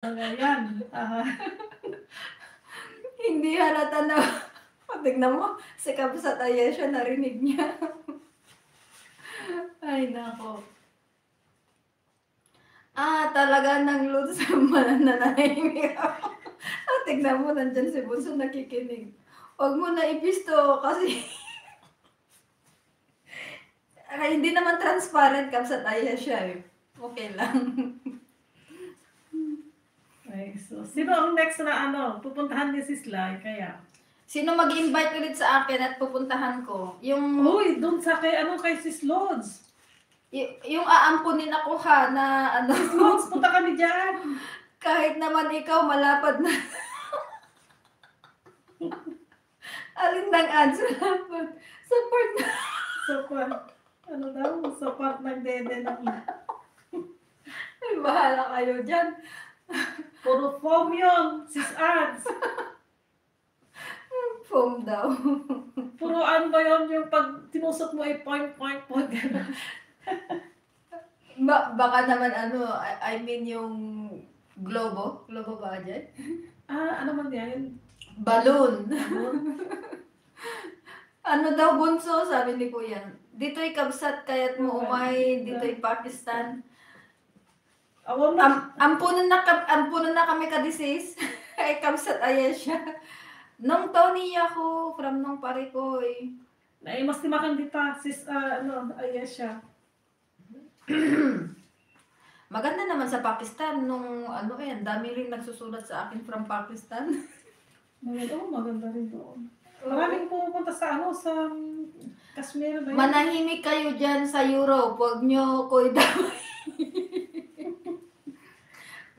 Ayan. Hindi halata na, tignan mo, si Kabsat Ayesha narinig niya. Ay, nako. Talaga ng Lods mananahimik ako. Tignan mo, nandyan si Bunso nakikinig. Huwag mo na ipisto kasi hindi naman transparent Kabsat Ayesha eh. Okay lang. Ay, so, sino ang next na pupuntahan ni si Sly, kaya? Sino mag-invite ulit sa akin at pupuntahan ko? Uy, doon sa kay Sis Lods. Yung aampunin ako ha na ano. Sis Lods, punta kami dyan. Kahit naman ikaw malapad na. Alin ng ads malapad? Support na. Support. Ano daw? Support nagdede lang. Ay, bahala kayo dyan. Puro foam yun, Sis Ads. Foam daw. Puro ano ba yun, yung pag tinusok mo ay point. Baka naman I mean yung globo. Globo ba dyan? Ano man yan? Balloon. Ano daw Bunso, sabi ni Kuya. Dito'y Kabsat, kaya't mo umay, dito'y Pakistan. Ampunan na kami kadisis. Ay Kabsat Ayesha. Nung Tony ako, from nung pare ko eh. Mas timakan dita, Sis, Ayesha. Maganda naman sa Pakistan nung ang dami rin nagsusulat sa akin from Pakistan. Maganda rin doon. Maraming pumupunta sa Kashmir ba yun? Manahimik kayo dyan sa Europe, huwag nyo ko idamay.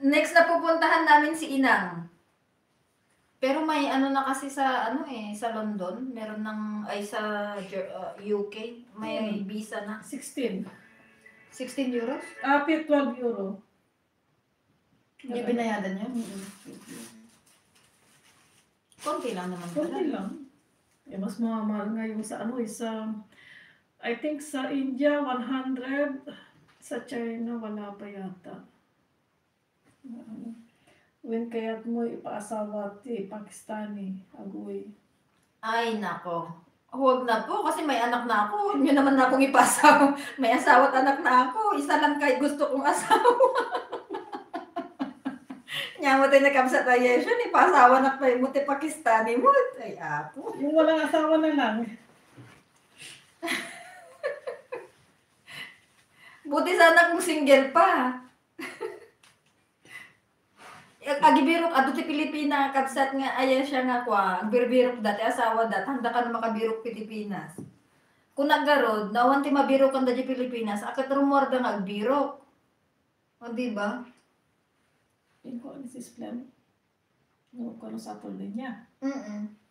Next na pupuntahan namin si Inang. Pero may na kasi sa sa London, meron sa UK, may visa na. 16. 16 euros? 12 euro. Yung binayadan niyo? Konti lang naman. Konti lang. Mas mahal nga yung sa I think sa India 100, sa China wala pa yata. When kaya't mo ipaasawa Pakistani, agoy. Ay, nako. Huwag na po, kasi may anak na ako. Huwag nyo naman na akong ipasawa. May asawa at anak na ako. Isa lang kahit gusto kong asawa. Nyamatay na Kabsat Ayesha, ni pasawa na pa yung muti Pakistani mo. Ay, apo. Yung walang asawa na lang. Buti sana kung single pa. Agibirok ato ti Pilipina Kabsat nga Ayesha nga kwa. Agbirok dati asawa dat handa ka na makabirok Pilipinas. Kung naggarod, nawan ti mabirok ang dati Pilipinas, akat rumor da nga agbirok. O diba? Yung ko ni Sis Flem. No, ko Saturday niya.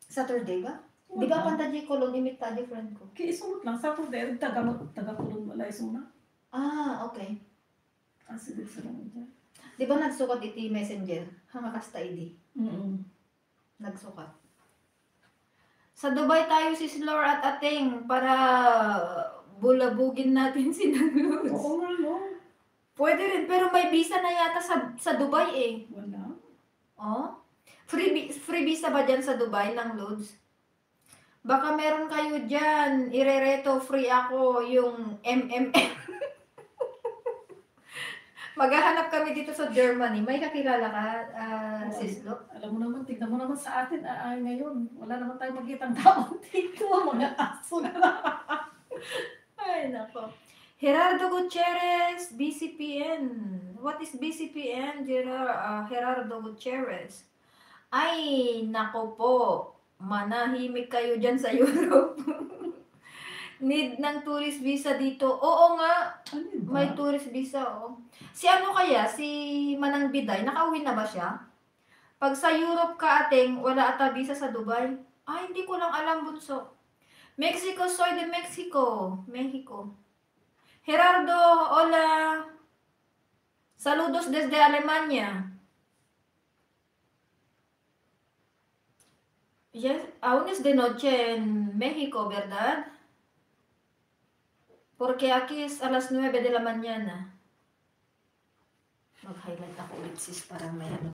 Saturday ba? Di ba panta di kolon imit ta di friend ko? Isunod lang Saturday, taga-kulon wala isuna. Okay. Sige sa lang dyan. Di ba nagsukat iti messenger? Hanga kasta idi. Nagsukat. Sa Dubai tayo si Slor at Ating para bulabugin natin si Naglods. Oo nga, no? Pwede rin, pero may visa na yata sa Dubai eh. Wala. Oh? Free visa ba dyan sa Dubai ng Lods? Baka meron kayo dyan, irereto free ako yung MMM. Maghahanap kami dito sa Germany. May kakilala ka, Sislo? Alam mo naman, tignan mo naman sa atin ngayon. Wala naman tayong magkitang tao dito. Mga aso na lang. Ay, nako. Gerardo Gutierrez, BCPN. What is BCPN, Gerardo Gutierrez? Ay, nako po. Manahimik kayo dyan sa Europe. Need ng tourist visa dito. Oo nga. May tourist visa, Si kaya? Si Manang Biday, nakauwi na ba siya? Pag sa Europe ka ating, wala ata visa sa Dubai. Ay, hindi ko lang alam, Bunso. Mexico, soy de Mexico. Mexico. Gerardo, hola. Saludos desde Alemania. Yes, aún es de noche en México, ¿verdad? Porque aquí es a las 9 de la mañana. Mag-highlight ako ulit sis para may ano